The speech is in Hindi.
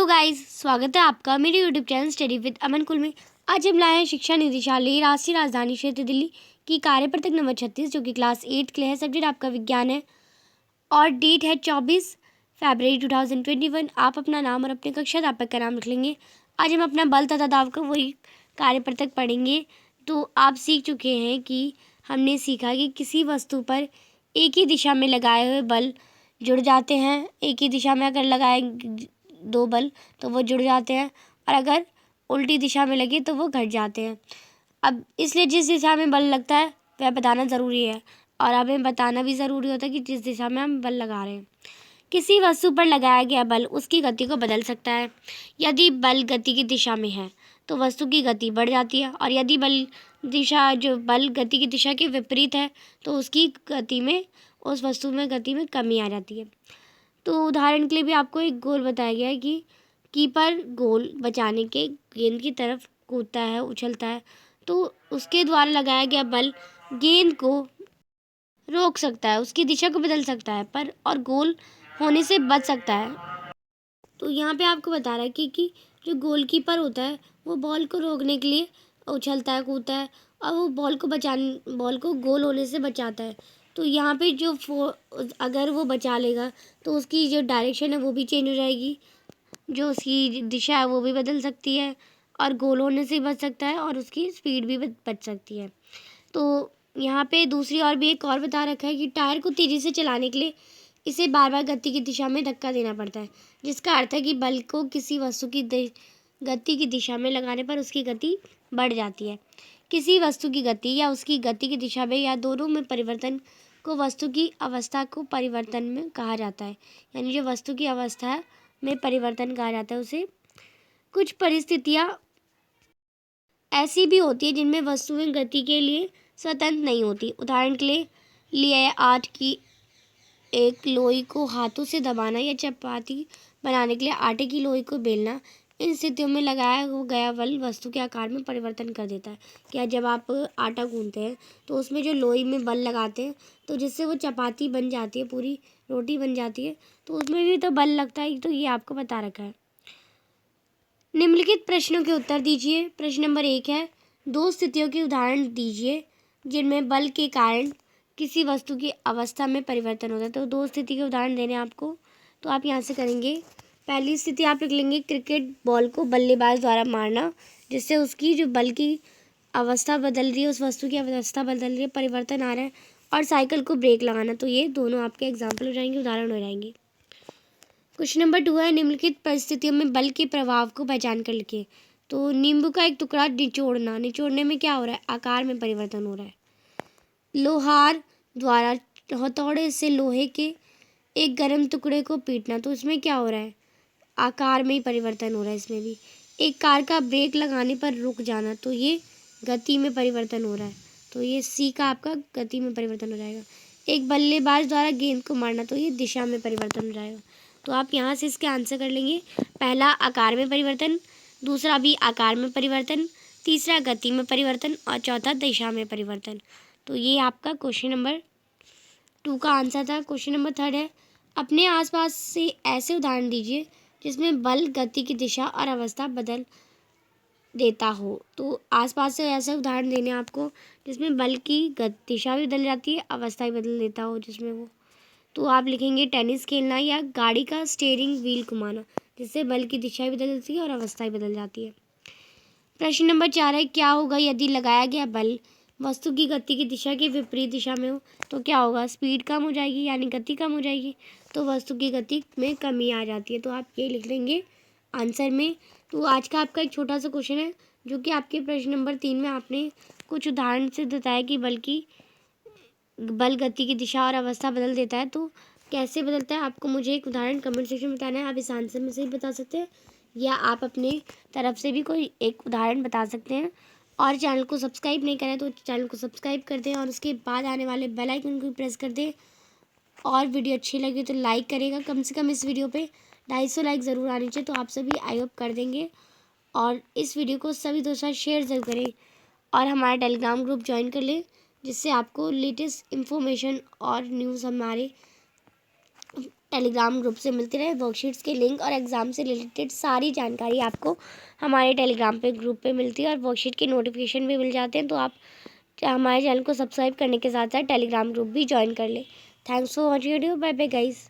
हेलो गाइस, स्वागत है आपका मेरे यूट्यूब चैनल स्टडी विद अमन कुल में। आज हम लाए हैं शिक्षा निदेशालय राष्ट्रीय राजधानी क्षेत्र दिल्ली की कार्यपत्रक नंबर 36 जो कि क्लास 8 के लिए है। सब्जेक्ट आपका विज्ञान है और डेट है 24 फरवरी 2021। आप अपना नाम और अपने कक्षा अध्यापक का नाम लिख लेंगे। आज हम अपना बल तथा दाब का वही कार्यपत्रक पढ़ेंगे। तो आप सीख चुके हैं कि हमने सीखा कि किसी वस्तु पर एक ही दिशा में लगाए हुए बल जुड़ जाते हैं। एक ही दिशा में अगर लगाए दो बल तो वो जुड़ जाते हैं और अगर उल्टी दिशा में लगे तो वो घट जाते हैं। अब इसलिए जिस दिशा में बल लगता है वह बताना ज़रूरी है और हमें बताना भी ज़रूरी होता है कि जिस दिशा में हम बल लगा रहे हैं। किसी वस्तु पर लगाया गया बल उसकी गति को बदल सकता है। यदि बल गति की दिशा में है तो वस्तु की गति बढ़ जाती है और यदि बल गति की दिशा के विपरीत है तो उसकी गति में उस वस्तु में गति में कमी आ जाती है। तो उदाहरण के लिए भी आपको एक गोल बताया गया है कि कीपर गोल बचाने के गेंद की तरफ कूदता है, उछलता है, तो उसके द्वारा लगाया गया बल गेंद को रोक सकता है, उसकी दिशा को बदल सकता है पर और गोल होने से बच सकता है। तो यहाँ पे आपको बता रहा है कि जो गोलकीपर होता है वो बॉल को रोकने के लिए उछलता है, कूदता है और वो बॉल को गोल होने से बचाता है। तो यहाँ पे अगर वो बचा लेगा तो उसकी जो डायरेक्शन है वो भी चेंज हो जाएगी, जो उसकी दिशा है वो भी बदल सकती है और गोल होने से बच सकता है और उसकी स्पीड भी बच सकती है। तो यहाँ पे दूसरी और भी एक और बता रखा है कि टायर को तेज़ी से चलाने के लिए इसे बार बार गति की दिशा में धक्का देना पड़ता है, जिसका अर्थ है कि बल को किसी वस्तु की गति की दिशा में लगाने पर उसकी गति बढ़ जाती है। किसी वस्तु की गति या उसकी गति की दिशा में या दोनों में परिवर्तन को वस्तु की अवस्था को परिवर्तन में कहा जाता है। यानी जो वस्तु की अवस्था में परिवर्तन कहा जाता है उसे। कुछ परिस्थितियाँ ऐसी भी होती है जिनमें वस्तुएं गति के लिए स्वतंत्र नहीं होती। उदाहरण के लिए आटे की एक लोई को हाथों से दबाना या चपाती बनाने के लिए आटे की लोई को बेलना। इन स्थितियों में लगाया गया बल वस्तु के आकार में परिवर्तन कर देता है। क्या जब आप आटा गूंथते हैं तो उसमें जो लोई में बल लगाते हैं तो जिससे वो चपाती बन जाती है, पूरी रोटी बन जाती है, तो उसमें भी तो बल लगता है। तो ये आपको बता रखा है। निम्नलिखित प्रश्नों के उत्तर दीजिए। प्रश्न नंबर 1 है, दो स्थितियों के उदाहरण दीजिए जिनमें बल के कारण किसी वस्तु की अवस्था में परिवर्तन होता है। तो दो स्थिति के उदाहरण देने आपको, तो आप यहाँ से करेंगे। पहली स्थिति आप लिख लेंगे क्रिकेट बॉल को बल्लेबाज द्वारा मारना, जिससे उसकी जो बल की अवस्था बदल रही है, उस वस्तु की अवस्था बदल रही है, परिवर्तन आ रहा है। और साइकिल को ब्रेक लगाना। तो ये दोनों आपके एग्जाम्पल हो जाएंगे, उदाहरण हो जाएंगे। क्वेश्चन नंबर 2 है, निम्नलिखित परिस्थितियों में बल के प्रभाव को पहचान कर लिखें। तो नींबू का एक टुकड़ा निचोड़ने में क्या हो रहा है, आकार में परिवर्तन हो रहा है। लोहार द्वारा हथौड़े से लोहे के एक गर्म टुकड़े को पीटना, तो इसमें क्या हो रहा है, आकार में ही परिवर्तन हो रहा है इसमें भी। एक कार का ब्रेक लगाने पर रुक जाना, तो ये गति में परिवर्तन हो रहा है। तो ये सी का आपका गति में परिवर्तन हो जाएगा। एक बल्लेबाज द्वारा गेंद को मारना, तो ये दिशा में परिवर्तन हो जाएगा। तो आप यहाँ से इसके आंसर कर लेंगे। पहला आकार में परिवर्तन, दूसरा भी आकार में परिवर्तन, तीसरा गति में परिवर्तन और चौथा दिशा में परिवर्तन। तो ये आपका क्वेश्चन नंबर 2 का आंसर था। क्वेश्चन नंबर 3 है, अपने आसपास से ऐसे उदाहरण दीजिए जिसमें बल गति की दिशा और अवस्था बदल देता हो। तो आसपास से ऐसे उदाहरण देने आपको जिसमें बल की दिशा भी बदल जाती है, अवस्था भी बदल देता हो जिसमें वो। तो आप लिखेंगे टेनिस खेलना या गाड़ी का स्टीयरिंग व्हील घुमाना, जिससे बल की दिशा भी बदलती है और अवस्था भी बदल जाती है। प्रश्न नंबर 4 है, क्या होगा यदि लगाया गया बल वस्तु की गति की दिशा के विपरीत दिशा में हो। तो क्या होगा, स्पीड कम हो जाएगी यानी गति कम हो जाएगी, तो वस्तु की गति में कमी आ जाती है। तो आप ये लिख लेंगे आंसर में। तो आज का आपका एक छोटा सा क्वेश्चन है जो कि आपके प्रश्न नंबर 3 में आपने कुछ उदाहरण से बताया कि बल गति की दिशा और अवस्था बदल देता है। तो कैसे बदलता है, आपको मुझे एक उदाहरण कमेंट सेक्शन में बताना है। आप इस आंसर में से ही बता सकते हैं या आप अपने तरफ से भी कोई एक उदाहरण बता सकते हैं। और चैनल को सब्सक्राइब नहीं करें तो चैनल को सब्सक्राइब कर दें और उसके बाद आने वाले बेल आइकन को प्रेस कर दें। और वीडियो अच्छी लगी तो लाइक करेगा, कम से कम इस वीडियो पे 250 लाइक ज़रूर आनी चाहिए। तो आप सभी आई होप कर देंगे और इस वीडियो को सभी दोस्तों शेयर ज़रूर करें और हमारा टेलीग्राम ग्रुप ज्वाइन कर लें, जिससे आपको लेटेस्ट इन्फॉर्मेशन और न्यूज़ हमारे टेलीग्राम ग्रुप से मिलती रहे। वर्कशीट्स के लिंक और एग्ज़ाम से रिलेटेड सारी जानकारी आपको हमारे टेलीग्राम पे ग्रुप पे मिलती है और वर्कशीट के नोटिफिकेशन भी मिल जाते हैं। तो आप हमारे चैनल को सब्सक्राइब करने के साथ साथ टेलीग्राम ग्रुप भी ज्वाइन कर लें। Thanks for watching video. Bye bye guys.